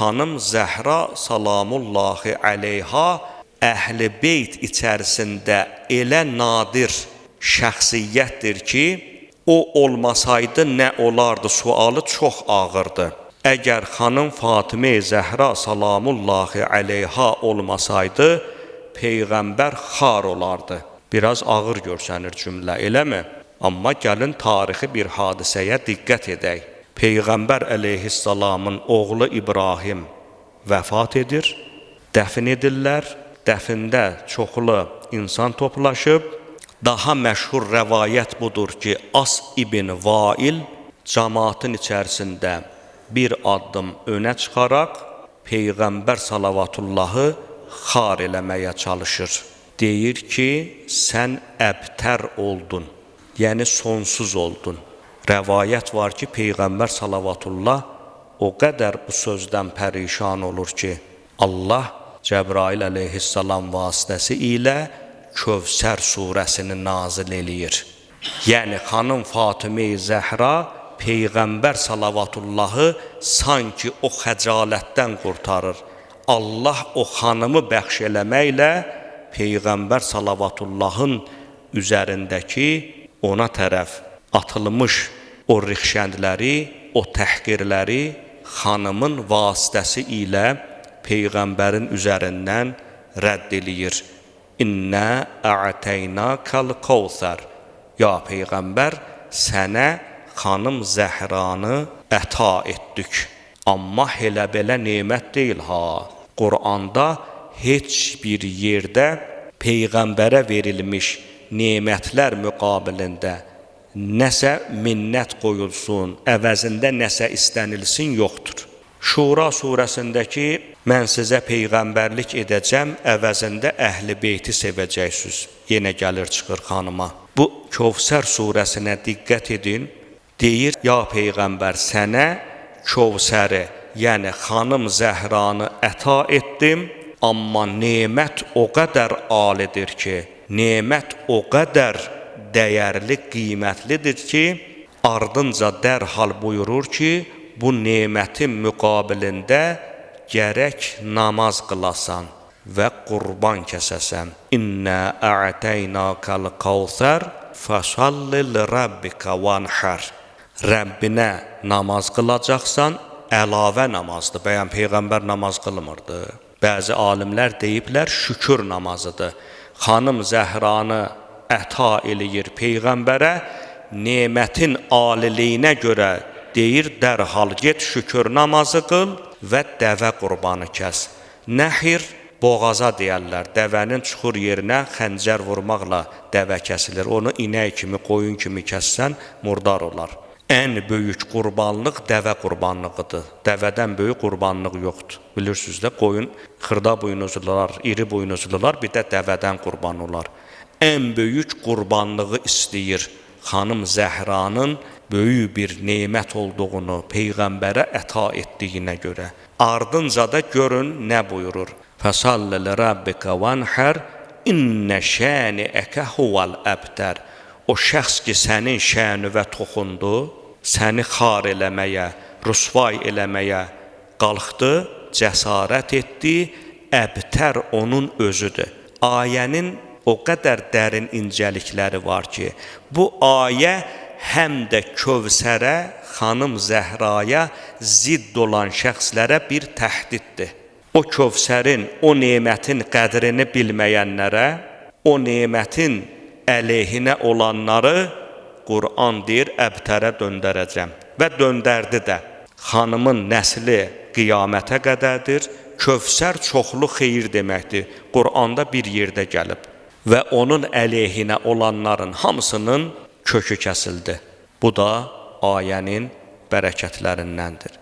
xanım Zəhra salamullahi aleyha əhl-i beyt içərisində elə nadir şəxsiyyətdir ki, o olmasaydı nə olardı sualı çox ağırdı. Əgər xanım Fatimə Zəhra salamullahi aleyha olmasaydı, Peyğəmbər xar olardı. Biraz ağır görsənir cümlə, eləmi? Amma gəlin tarixi bir hadisəyə diqqət edək. Peyğəmbər əleyhissalamın oğlu İbrahim vəfat edir, dəfn edirlər. Dəfində çoxlu insan toplaşıb. Daha məşhur rəvayət budur ki, As ibn Vail cəmaatın içərisində bir addım önə çıxaraq Peyğəmbər salavatullahı xar eləməyə çalışır. Deyir ki, sən əbtər oldun, yəni sonsuz oldun. Rəvayət var ki, Peyğəmbər salavatullah o qədər bu sözdən pərişan olur ki, Allah Cəbrail əleyhissalam vasitəsi ilə Kövsər surəsini nazil eləyir. Yəni, xanım Fatimə Zəhra Peyğəmbər salavatullahı sanki o xəcalətdən qurtarır. Allah o xanımı bəxş eləməklə Peyğəmbər salavatullahın üzərindəki ona tərəf atılmış o rixşəndləri, o təhqirləri xanımın vasitəsi ilə Peyğəmbərin üzərindən rədd eləyir. İnnə a'teynəkəl Kəvsər. Ya Peyğəmbər, sənə xanım Zəhranı əta etdik. Amma elə belə nemət deyil ha. Quranda heç bir yerdə Peyğəmbərə verilmiş nemətlər müqabilində nəsə minnət qoyulsun, əvəzində nəsə istənilsin yoxdur. Şura surəsindəki mən sizə Peyğəmbərlik edəcəm, əvəzində əhl-i beyti sevəcəksiniz. Yenə gəlir çıxır xanıma. Bu Kövsər surəsinə diqqət edin. Deyir, ya Peyğəmbər, sənə Kövsəri, yəni xanım Zəhranı əta etdim, amma nemət o qədər alidir ki, nemət o qədər dəyərli, qiymətlidir ki, ardınca dərhal buyurur ki, bu nemətin müqabilində gərək namaz qılasan və qurban kəsəsən. İnnə a'teynəkəl Kəvsər fəsalli lirabbikə vanhər. Rəbbinə namaz qılacaqsan, əlavə namazdır. Bəyən Peyğəmbər namaz qılmırdı. Bəzi alimlər deyiblər, şükür namazıdır. Xanım Zəhranı əta eləyir Peyğəmbərə, nemətin aliliyinə görə deyir, dərhal get şükür namazı qıl və dəvə qurbanı kəs. Nəhir boğaza deyərlər, dəvənin çuxur yerinə xəncər vurmaqla dəvə kəsilir. Onu inək kimi, qoyun kimi kəssən murdar olar. Ən böyük qurbanlıq dəvə qurbanlığıdır. Dəvədən böyük qurbanlıq yoxdur. Bilirsiniz də, qoyun xırda buynuzlular, iri buynuzlular, bir də dəvədən qurban olar. Ən böyük qurbanlığı istəyir xanım Zəhranın böyük bir nemət olduğunu Peyğəmbərə əta etdiyinə görə. Ardınca da görün nə buyurur. Fəsalli lirabbikə vanhər innə şəniəkə huval əbtər. O şəxs ki, sənin şənüvə toxundu, səni xar eləməyə, rüsvay eləməyə qalxdı, cəsarət etdi, əbtər onun özüdür. Ayənin o qədər dərin incəlikləri var ki, bu ayə həm də Kövsərə, xanım Zəhraya zidd olan şəxslərə bir təhdiddir. O Kövsərin, o nemətin qədrini bilməyənlərə, o nemətin əleyhinə olanları Qur'an deyir, əbtərə döndərəcəm. Və döndərdi də. Xanımın nəsli qiyamətə qədərdir. Kövsər çoxlu xeyir deməkdir. Qur'anda bir yerdə gəlib. Və onun əleyhinə olanların hamısının kökü kəsildi. Bu da ayənin bərəkətlərindəndir.